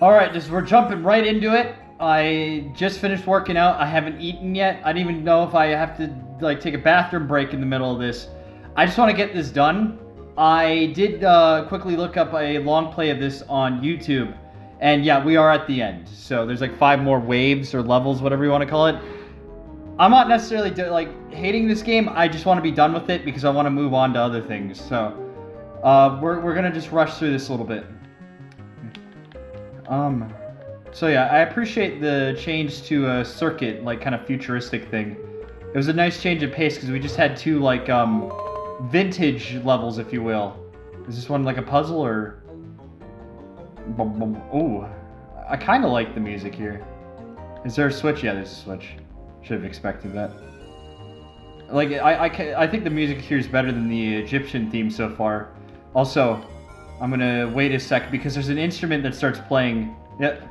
Alright, we're jumping right into it. I just finished working out. I haven't eaten yet. I don't even know if I have to like take a bathroom break in the middle of this. I just want to get this done. I did quickly look up a long play of this on YouTube. And yeah, we are at the end. So there's like 5 more waves or levels, whatever you want to call it. I'm not necessarily hating this game. I just want to be done with it because I want to move on to other things. So we're going to just rush through this a little bit. So yeah, I appreciate the change to a circuit, like kind of futuristic thing. It was a nice change of pace because we just had 2 like vintage levels, if you will. Is this one like a puzzle or? Ooh, I kind of like the music here. Is there a switch? Yeah, there's a switch. Should have expected that. Like I think the music here is better than the Egyptian theme so far. Also, I'm gonna wait a sec because there's an instrument that starts playing. Yep.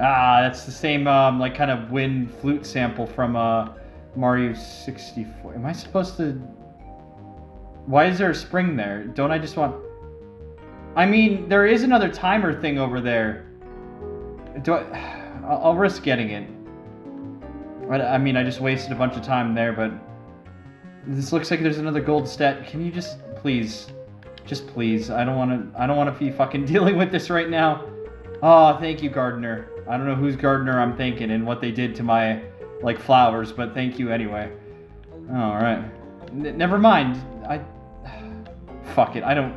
Ah, that's the same like kind of wind flute sample from Mario 64. Am I supposed to? Why is there a spring there? Don't I just want? I mean, there is another timer thing over there. I'll risk getting it. I mean, I just wasted a bunch of time there, but this looks like there's another gold stat. Can you just please, I don't want to be fucking dealing with this right now. Oh, thank you, gardener. I don't know whose gardener I'm thanking and what they did to my like flowers, but thank you anyway. All right. Never mind. Fuck it. I don't.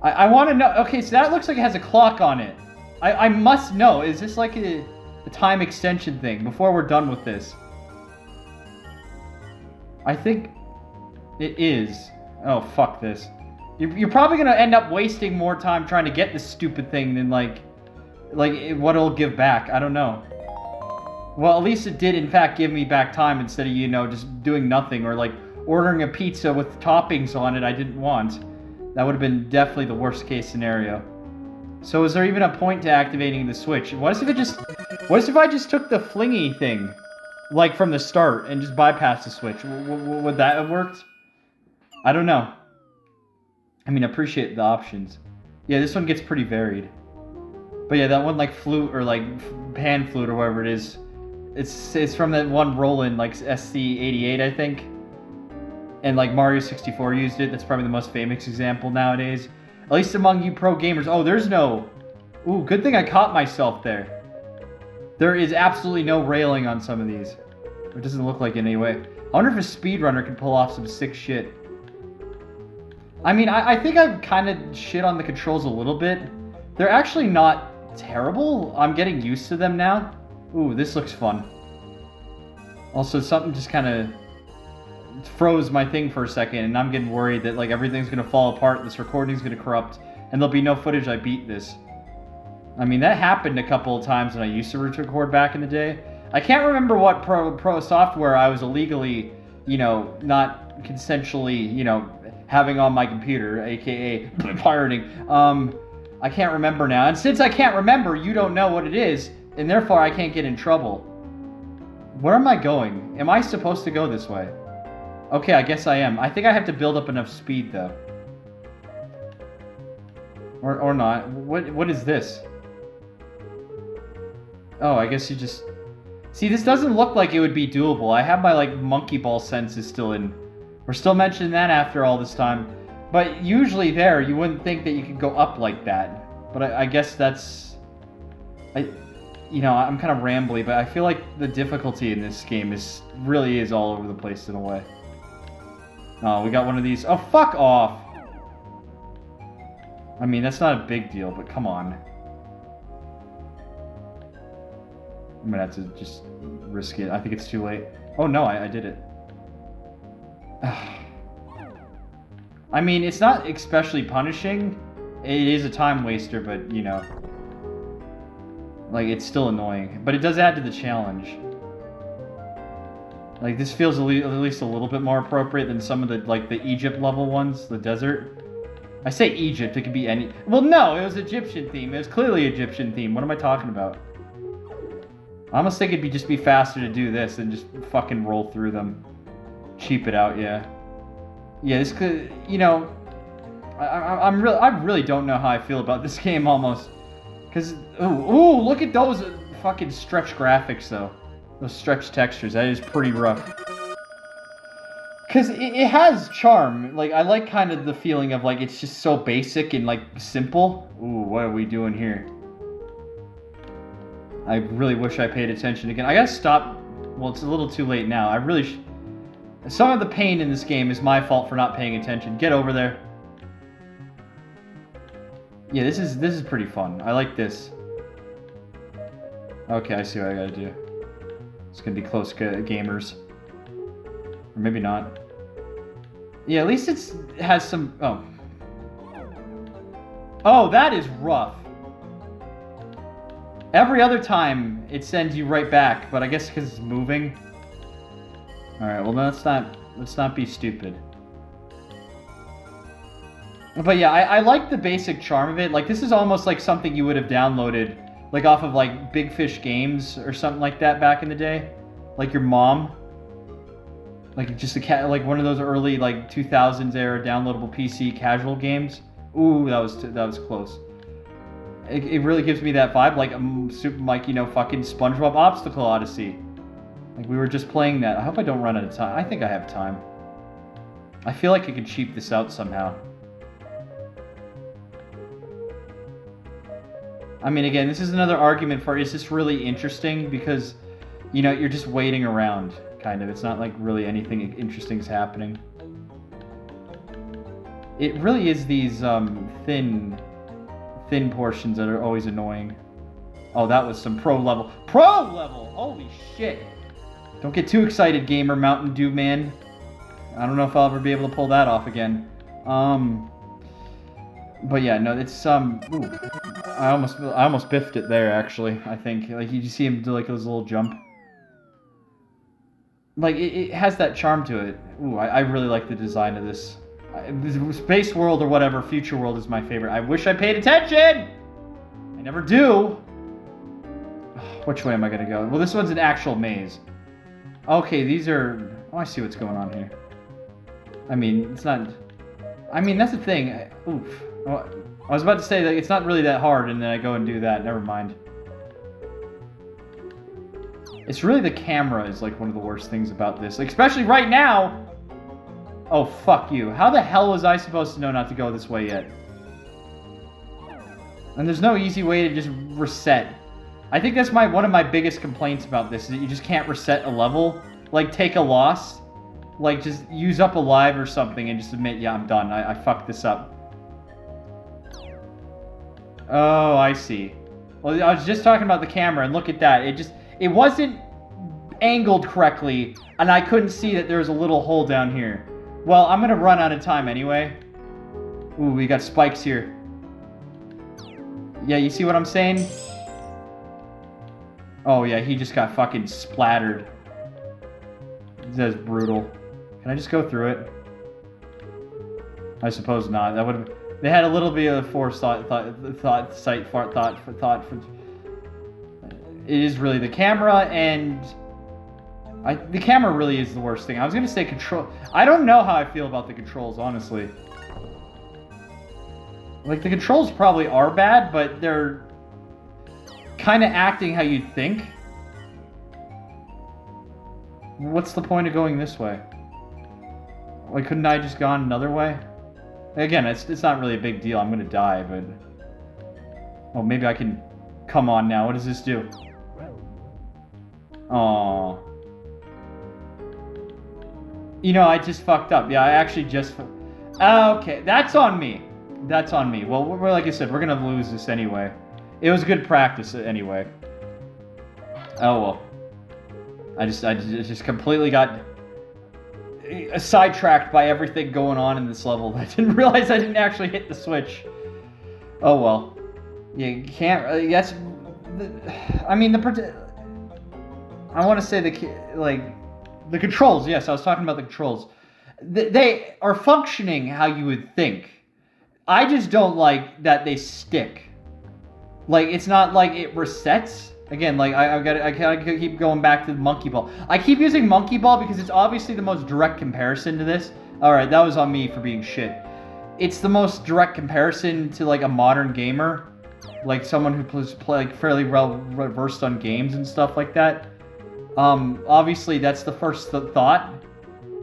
I want to know. Okay, so that looks like it has a clock on it. I must know. Is this like a time extension thing before we're done with this? I think it is. Oh, fuck this. You're probably going to end up wasting more time trying to get this stupid thing than, like what it'll give back. I don't know. Well, at least it did, in fact, give me back time instead of, just doing nothing or, like, ordering a pizza with toppings on it I didn't want. That would have been definitely the worst case scenario. So is there even a point to activating the switch? What if I just took the flingy thing, like from the start, and just bypassed the switch? Would that have worked? I don't know. I mean, I appreciate the options. Yeah, this one gets pretty varied. But yeah, that one like flute or like pan flute or whatever it is, it's from that one Roland, like SC88, I think. And like Mario 64 used it. That's probably the most famous example nowadays. At least among you pro gamers. Oh, there's no... Ooh, good thing I caught myself there. There is absolutely no railing on some of these. It doesn't look like it anyway. I wonder if a speedrunner can pull off some sick shit. I mean, I think I've kind of shit on the controls a little bit. They're actually not terrible. I'm getting used to them now. Ooh, this looks fun. Also, something just kind of froze my thing for a second, and I'm getting worried that like everything's gonna fall apart, this recording's gonna corrupt, and there'll be no footage I beat this. I mean, that happened a couple of times when I used to record back in the day. I can't remember what pro software I was illegally, not consensually, having on my computer, aka pirating. I can't remember now, and since I can't remember, you don't know what it is, and therefore I can't get in trouble. Where am I going? Am I supposed to go this way? Okay, I guess I am. I think I have to build up enough speed, though. Or not. What is this? Oh, I guess you just... See, this doesn't look like it would be doable. I have my, like, monkey ball senses still in. We're still mentioning that after all this time. But usually there, you wouldn't think that you could go up like that. But I guess that's... I'm kind of rambly, but I feel like the difficulty in this game really is all over the place in a way. Oh, we got one of these. Oh, fuck off! I mean, that's not a big deal, but come on. I'm gonna have to just risk it. I think it's too late. Oh no, I did it. I mean, it's not especially punishing. It is a time waster, but, like, it's still annoying. But it does add to the challenge. Like, this feels at least a little bit more appropriate than some of the, like, the Egypt level ones, the desert. I say Egypt, it could be any... Well, no, it was Egyptian theme. It was clearly Egyptian theme. What am I talking about? I almost think it'd just be faster to do this than just fucking roll through them. Cheap it out, yeah. Yeah, this could, I really don't know how I feel about this game almost. Because, ooh, look at those fucking stretch graphics though. Those stretch textures, that is pretty rough. Because it has charm. Like, I like kind of the feeling of, like, it's just so basic and, like, simple. Ooh, what are we doing here? I really wish I paid attention again. I gotta stop. Well, it's a little too late now. I really some of the pain in this game is my fault for not paying attention. Get over there. Yeah, this is pretty fun. I like this. Okay, I see what I gotta do. It's gonna be close gamers. Or maybe not. Yeah, at least it has some... Oh. Oh, that is rough. Every other time, it sends you right back, but I guess because it's moving. Alright, well, let's not be stupid. But yeah, I like the basic charm of it. Like, this is almost like something you would have downloaded, like, off of, like, Big Fish Games or something like that back in the day. Like your mom. Like, just like one of those early, like, 2000s era downloadable PC casual games. Ooh, that was close. It really gives me that vibe, like you know, fucking SpongeBob Obstacle Odyssey. Like, we were just playing that. I hope I don't run out of time. I think I have time. I feel like I could cheap this out somehow. I mean, again, this is another argument for, is this really interesting? Because, you know, you're just waiting around, kind of. It's not like really anything interesting is happening. It really is these thin portions that are always annoying. Oh, that was some pro level. Pro level! Holy shit! Don't get too excited, gamer Mountain Dew man. I don't know if I'll ever be able to pull that off again. But yeah, no, it's ooh, I almost biffed it there, actually. I think, like, you see him do like his little jump. Like, it has that charm to it. Ooh, I really like the design of this. Space World or whatever, Future World is my favorite. I wish I paid attention! I never do. Which way am I gonna go? Well, this one's an actual maze. Okay, these are... Oh, I see what's going on here. I mean, it's not... I mean, that's the thing. Oof. Well, I was about to say that it's not really that hard, and then I go and do that. Never mind. It's really the camera is, like, one of the worst things about this. Like, especially right now! Oh, fuck you. How the hell was I supposed to know not to go this way yet? And there's no easy way to just reset. I think that's one of my biggest complaints about this, is that you just can't reset a level. Like, take a loss. Like, just use up a live or something and just admit, yeah, I'm done. I fucked this up. Oh, I see. Well, I was just talking about the camera, and look at that. It wasn't angled correctly, and I couldn't see that there was a little hole down here. Well, I'm gonna run out of time anyway. Ooh, we got spikes here. Yeah, you see what I'm saying? Oh yeah, he just got fucking splattered. That's brutal. Can I just go through it? I suppose not. That would. They had a little bit of forethought. It is really the camera, and the camera really is the worst thing. I was gonna say control. I don't know how I feel about the controls, honestly. Like, the controls probably are bad, but they're kind of acting how you'd think. What's the point of going this way? Like, couldn't I just gone another way? Again, it's not really a big deal. I'm gonna die, but... Oh, maybe I can... Come on now, what does this do? Aww. You know, I just fucked up. Yeah, I actually just... Okay, that's on me. That's on me. Well, like I said, we're gonna lose this anyway. It was good practice anyway. Oh, well. I just completely got sidetracked by everything going on in this level. I didn't realize I didn't actually hit the switch. Oh, well. You can't... That's... I mean, I want to say the controls, yes, I was talking about the controls. They are functioning how you would think. I just don't like that they stick. Like, it's not like it resets. Again, like, I gotta keep going back to the monkey ball. I keep using monkey ball because it's obviously the most direct comparison to this. Alright, that was on me for being shit. it's the most direct comparison to like a modern gamer, like someone who play like fairly well versed on games and stuff like that. Obviously that's the first thought,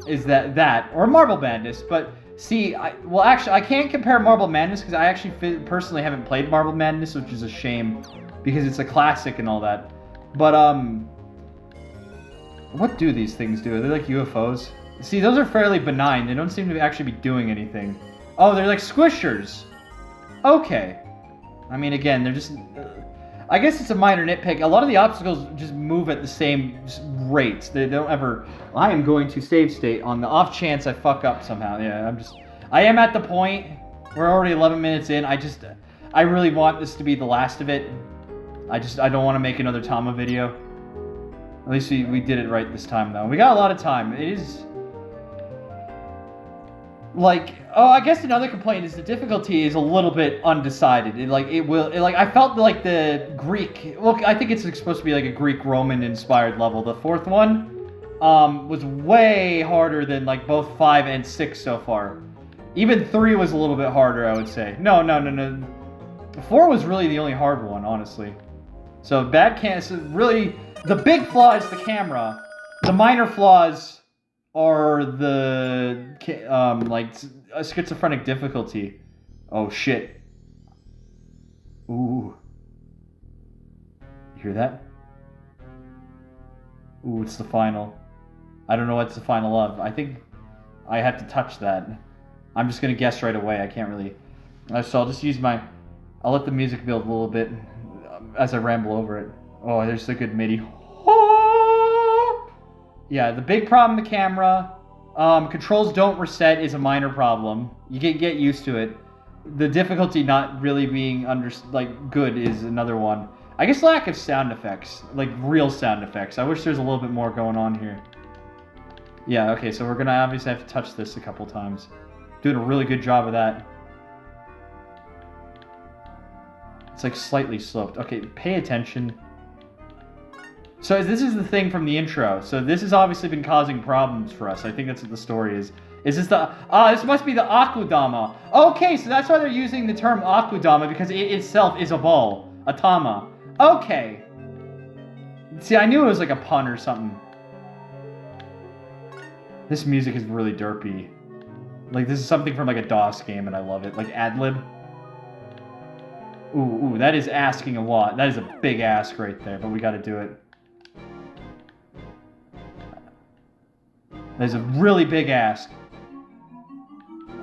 is that or Marble Madness. But see, well actually I can't compare Marble Madness because I actually personally haven't played Marble Madness, which is a shame because it's a classic and all that. But what do these things do? Are they like UFOs? See, those are fairly benign. They don't seem to actually be doing anything. Oh, they're like squishers. Okay. I mean, again, they're just... I guess it's a minor nitpick. A lot of the obstacles just move at the same rates. They don't ever... I am going to save state on the off chance I fuck up somehow. Yeah, I am at the point. We're already 11 minutes in. I really want this to be the last of it. I don't want to make another Tama video. At least we did it right this time, though. We got a lot of time. It is... Like, oh, I guess another complaint is the difficulty is a little bit undecided. I felt like the Greek... Well, I think it's supposed to be like a Greek-Roman-inspired level. The fourth one was way harder than like both 5 and 6 so far. Even 3 was a little bit harder, I would say. No. 4 was really the only hard one, honestly. So really, the big flaw is the camera. The minor flaws are the like a schizophrenic difficulty. Oh shit. Ooh. You hear that? Ooh, it's the final. I don't know what's the final of. I think I have to touch that. I'm just gonna guess right away. I can't really. So I'll just use my. I'll let the music build a little bit as I ramble over it. Oh, there's a good MIDI. Yeah, the big problem, the camera. Controls don't reset is a minor problem. You get used to it. The difficulty not really being good is another one. I guess lack of sound effects, like real sound effects. I wish there's a little bit more going on here. Yeah, okay, so we're gonna obviously have to touch this a couple times. Doing a really good job of that. It's like slightly sloped. Okay, pay attention. So this is the thing from the intro. So this has obviously been causing problems for us. I think that's what the story is. Is this the... this must be the Akudama. Okay, so that's why they're using the term Akudama, because it itself is a ball. A Tama. Okay. See, I knew it was like a pun or something. This music is really derpy. Like, this is something from like a DOS game, and I love it. Like ad-lib. Ooh, that is asking a lot. That is a big ask right there, but we gotta do it. There's a really big ask.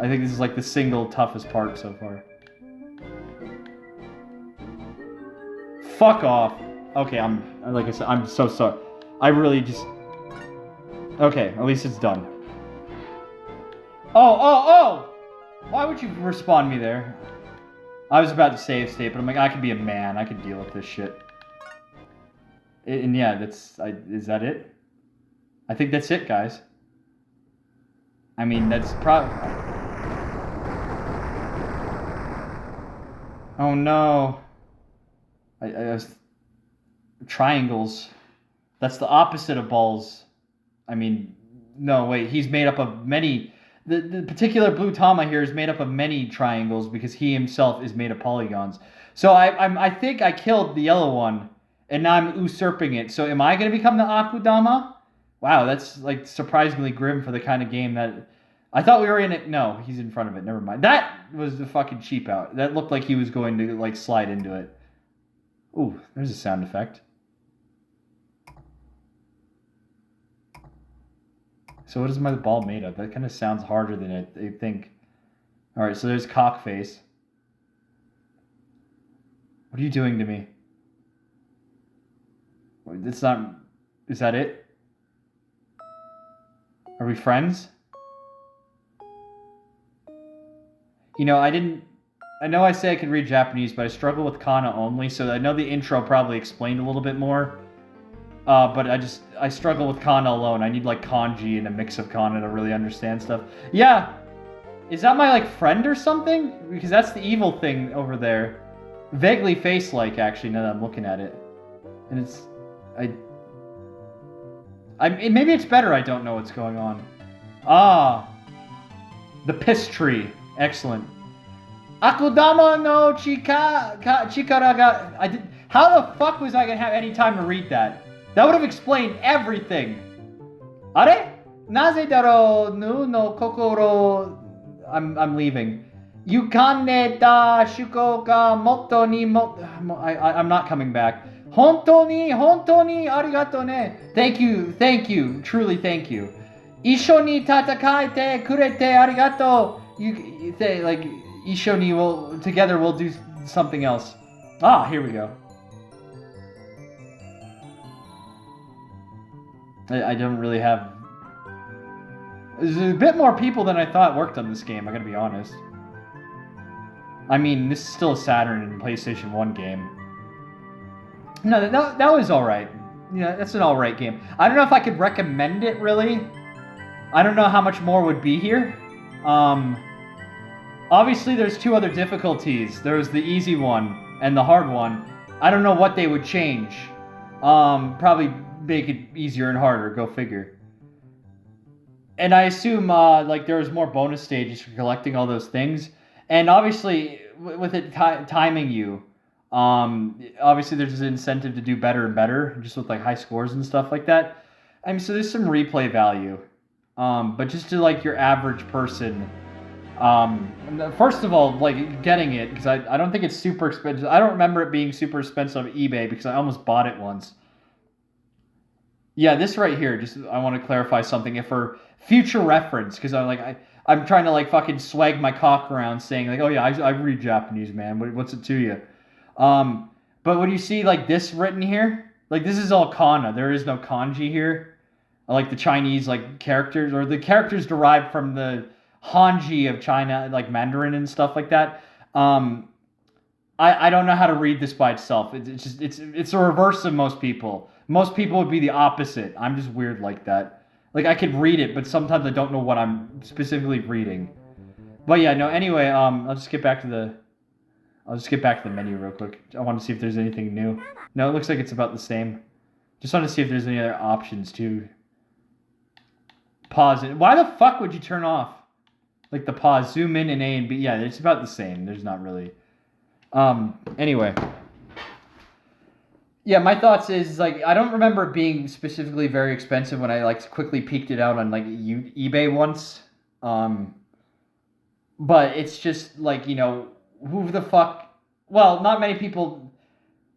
I think this is like the single toughest part so far. Fuck off. Okay, like I said, I'm so sorry. I really just... Okay, at least it's done. Oh! Why would you respawn me there? I was about to save state, but I'm like, I can be a man. I can deal with this shit. And yeah, is that it? I think that's it, guys. I mean, that's probably... Oh no. I was... Triangles. That's the opposite of balls. I mean, no, wait, he's made up of many... The particular blue Tama here is made up of many triangles because he himself is made of polygons. So I think I killed the yellow one, and now I'm usurping it. So am I going to become the Akudama? Wow, that's like surprisingly grim for the kind of game that... I thought we were in it. No, he's in front of it. Never mind. That was the fucking cheap out. That looked like he was going to like slide into it. Ooh, there's a sound effect. So what is my ball made of? That kind of sounds harder than I think. All right, so there's Cockface. What are you doing to me? It's not... Is that it? Are we friends? You know, I know I say I can read Japanese, but I struggle with kana only, so I know the intro probably explained a little bit more. But I struggle with kana alone. I need like kanji and a mix of kana to really understand stuff. Yeah! Is that my like friend or something? Because that's the evil thing over there. Vaguely face-like, actually, now that I'm looking at it. And it's... maybe it's better I don't know what's going on. Ah! The piss tree. Excellent. Akudama no chikara ga... How the fuck was I gonna have any time to read that? That would have explained everything. Are? Naze daro nu no kokoro... I'm leaving. Yukane da shuko ga motto ni I'm not coming back. Honto ni arigato ne. Thank you, truly thank you. Isho ni tatakaete kurete arigato. You say like Isho ni will together we'll do something else. Ah, here we go. I don't really have. There's a bit more people than I thought worked on this game. I gotta be honest. I mean, this is still a Saturn and PlayStation 1 game. No, that was alright. Yeah, that's an alright game. I don't know if I could recommend it, really. I don't know how much more would be here. Obviously, there's two other difficulties. There's the easy one and the hard one. I don't know what they would change. Probably make it easier and harder, go figure. And I assume, like, there was more bonus stages for collecting all those things. And obviously, with it timing you, obviously there's an incentive to do better and better, just with, like, high scores and stuff like that. I mean, so there's some replay value. But just to, like, your average person, first of all, like, getting it, because I don't think it's super expensive. I don't remember it being super expensive on eBay, because I almost bought it once. Yeah, this right here, just, I want to clarify something. If for future reference, because I'm trying to, like, fucking swag my cock around saying, like, oh yeah, I read Japanese, man. What's it to you? But when you see, like, this written here, like, this is all kana. There is no kanji here. Like the Chinese, like, characters, or the characters derived from the Hanji of China, like Mandarin and stuff like that. I don't know how to read this by itself. It's a reverse of most people. Most people would be the opposite. I'm just weird like that. Like, I could read it, but sometimes I don't know what I'm specifically reading. But yeah, no. Anyway, I'll just get back to the menu real quick. I want to see if there's anything new. No, it looks like it's about the same. Just want to see if there's any other options too. Pause it. Why the fuck would you turn off, like, the pause, zoom in and A and B? Yeah, it's about the same. There's not really. Anyway. Yeah, my thoughts is, like, I don't remember it being specifically very expensive when I, like, quickly peeked it out on, like, eBay once. But it's just, like, you know, who the fuck... Well, not many people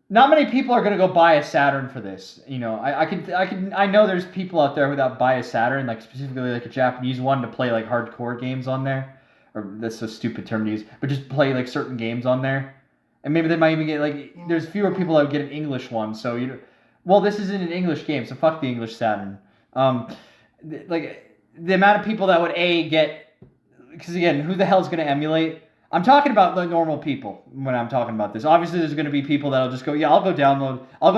are gonna go buy a Saturn for this. You know, I know there's people out there who buy a Saturn, like, specifically, like, a Japanese one to play, like, hardcore games on there. Or that's a stupid term to use, but just play, like, certain games on there. And maybe they might even get, like, there's fewer people that would get an English one, so well, this isn't an English game, so fuck the English Saturn. Like, the amount of people that would get, because again, who the hell's gonna emulate? I'm talking about the normal people when I'm talking about this. Obviously, there's gonna be people that'll just go, yeah, I'll go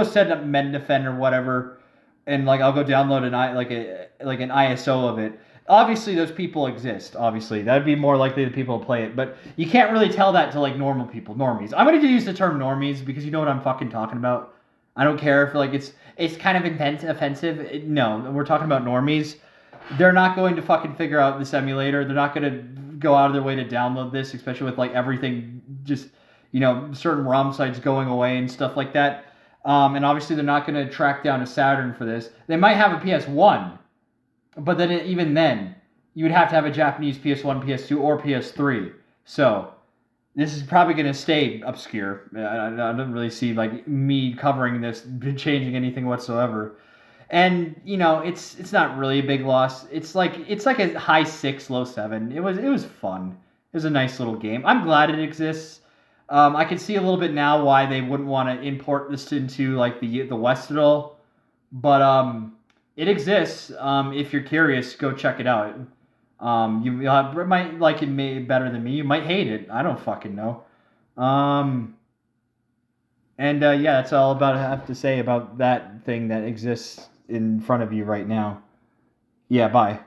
set up Mendefen or whatever, and, like, I'll go download an ISO of it. Obviously, those people exist. Obviously, that'd be more likely the people to play it. But you can't really tell that to, like, normal people, normies. I'm going to use the term normies because you know what I'm fucking talking about. I don't care if, like, it's kind of offensive. No, we're talking about normies. They're not going to fucking figure out this emulator. They're not going to go out of their way to download this, especially with, like, everything just, you know, certain ROM sites going away and stuff like that. And obviously, they're not going to track down a Saturn for this. They might have a PS1. But then, even then, you would have to have a Japanese PS1, PS2, or PS3. So, this is probably going to stay obscure. I don't really see, like, me covering this changing anything whatsoever. And, you know, it's not really a big loss. It's like a high 6, low 7. It was fun. It was a nice little game. I'm glad it exists. I can see a little bit now why they wouldn't want to import this into, like, the West at all. But, it exists. If you're curious, go check it out. You might like it better than me. You might hate it. I don't fucking know. Yeah, that's all I have to say about that thing that exists in front of you right now. Yeah, bye.